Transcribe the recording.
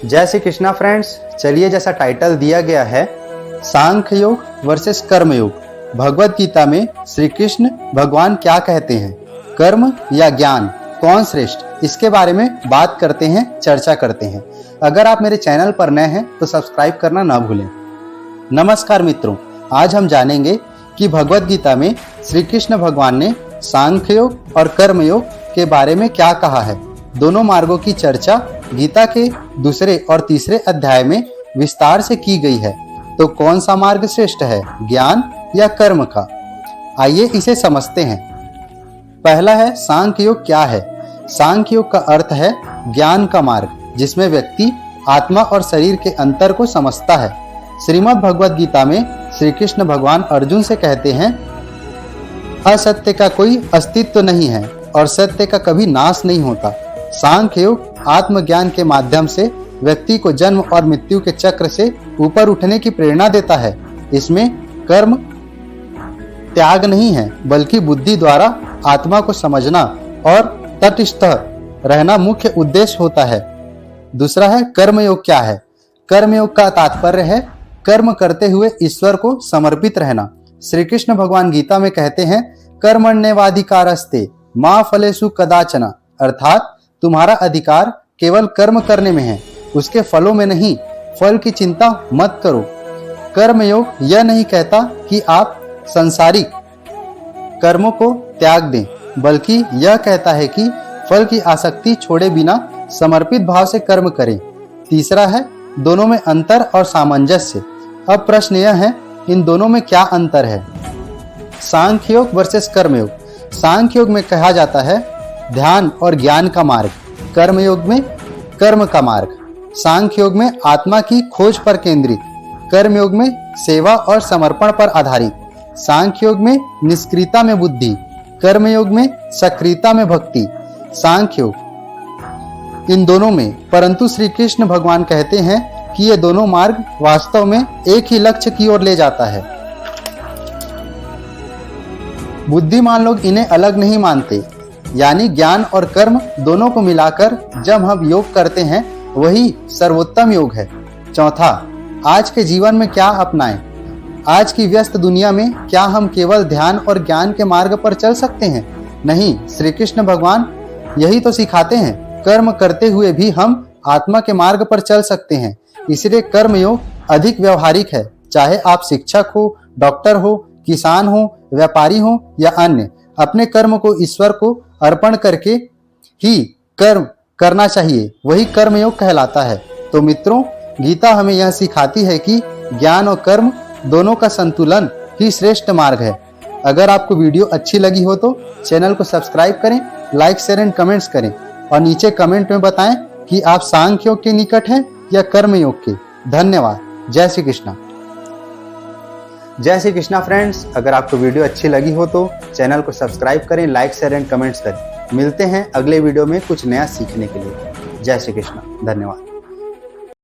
जय श्री कृष्णा फ्रेंड्स। चलिए, जैसा टाइटल दिया गया है सांख्य योग वर्सेस कर्म योग, भगवत गीता में श्री कृष्ण भगवान क्या कहते हैं, कर्म या ज्ञान कौन श्रेष्ठ, इसके बारे में बात करते हैं, चर्चा करते हैं। अगर आप मेरे चैनल पर नए हैं तो सब्सक्राइब करना ना भूलें। नमस्कार मित्रों, आज हम जानेंगे कि भगवत गीता में श्री कृष्ण भगवान ने सांख्य योग और कर्म योग के बारे में क्या कहा है। दोनों मार्गों की चर्चा गीता के दूसरे और तीसरे अध्याय में विस्तार से की गई है। तो कौन सा मार्ग श्रेष्ठ है, ज्ञान या कर्म का? आइए इसे समझते हैं। पहला है सांख्य योग क्या है। सांख्य योग का अर्थ है ज्ञान का मार्ग, जिसमें व्यक्ति आत्मा और शरीर के अंतर को समझता है। श्रीमद् भगवत गीता में श्री कृष्ण भगवान अर्जुन से कहते हैं, असत्य का कोई अस्तित्व नहीं है और सत्य का कभी नाश नहीं होता। सांख्य योग आत्मज्ञान के माध्यम से व्यक्ति को जन्म और मृत्यु के चक्र से ऊपर उठने की प्रेरणा देता है। इसमें कर्म त्याग नहीं है, बल्कि बुद्धि द्वारा आत्मा को समझना और तटस्थ रहना मुख्य उद्देश्य होता है। दूसरा है कर्म योग क्या है। कर्म योग का तात्पर्य है कर्म करते हुए ईश्वर को समर्पित रहना। श्री कृष्ण भगवान गीता में कहते हैं, कर्मण्येवाधिकारस्ते मा फलेषु कदाचन, अर्थात तुम्हारा अधिकार केवल कर्म करने में है, उसके फलों में नहीं। फल की चिंता मत करो। कर्म योग यह नहीं कहता कि आप संसारिक कर्मों को त्याग दें, बल्कि यह कहता है कि फल की आसक्ति छोड़े बिना समर्पित भाव से कर्म करें। तीसरा है दोनों में अंतर और सामंजस्य। अब प्रश्न यह है, इन दोनों में क्या अंतर है। सांख्य योग वर्सेस कर्म योग। सांख्य योग में कहा जाता है ध्यान और ज्ञान का मार्ग, कर्म योग में कर्म का मार्ग। सांख्य योग में आत्मा की खोज पर केंद्रित, कर्म योग में सेवा और समर्पण पर आधारित। सांख्य योग में निष्क्रियता में बुद्धि, कर्म योग में सक्रियता में भक्ति। सांख्य योग इन दोनों में, परंतु श्री कृष्ण भगवान कहते हैं कि ये दोनों मार्ग वास्तव में एक ही लक्ष्य की ओर ले जाता है। बुद्धिमान लोग इन्हें अलग नहीं मानते, यानी ज्ञान और कर्म दोनों को मिलाकर जब हम योग करते हैं वही सर्वोत्तम योग है। चौथा, आज के जीवन में क्या अपनाएं। आज की व्यस्त दुनिया में क्या हम केवल ध्यान और ज्ञान के मार्ग पर चल सकते हैं? नहीं, श्री कृष्ण भगवान यही तो सिखाते हैं, कर्म करते हुए भी हम आत्मा के मार्ग पर चल सकते हैं। इसलिए कर्म योग अधिक व्यवहारिक है। चाहे आप शिक्षक हो, डॉक्टर हो, किसान हो, व्यापारी हो या अन्य, अपने कर्म को ईश्वर को अर्पण करके ही कर्म करना चाहिए, वही कर्म योग कहलाता है। तो मित्रों, गीता हमें यह सिखाती है कि ज्ञान और कर्म दोनों का संतुलन ही श्रेष्ठ मार्ग है। अगर आपको वीडियो अच्छी लगी हो तो चैनल को सब्सक्राइब करें, लाइक शेयर एंड कमेंट्स करें और नीचे कमेंट में बताएं कि आप सांख्य योग के निकट हैं या कर्म योग के। धन्यवाद। जय श्री कृष्णा। जय श्री कृष्णा फ्रेंड्स। अगर आपको वीडियो अच्छी लगी हो तो चैनल को सब्सक्राइब करें, लाइक शेयर एंड कमेंट्स करें। मिलते हैं अगले वीडियो में कुछ नया सीखने के लिए। जय श्री कृष्णा। धन्यवाद।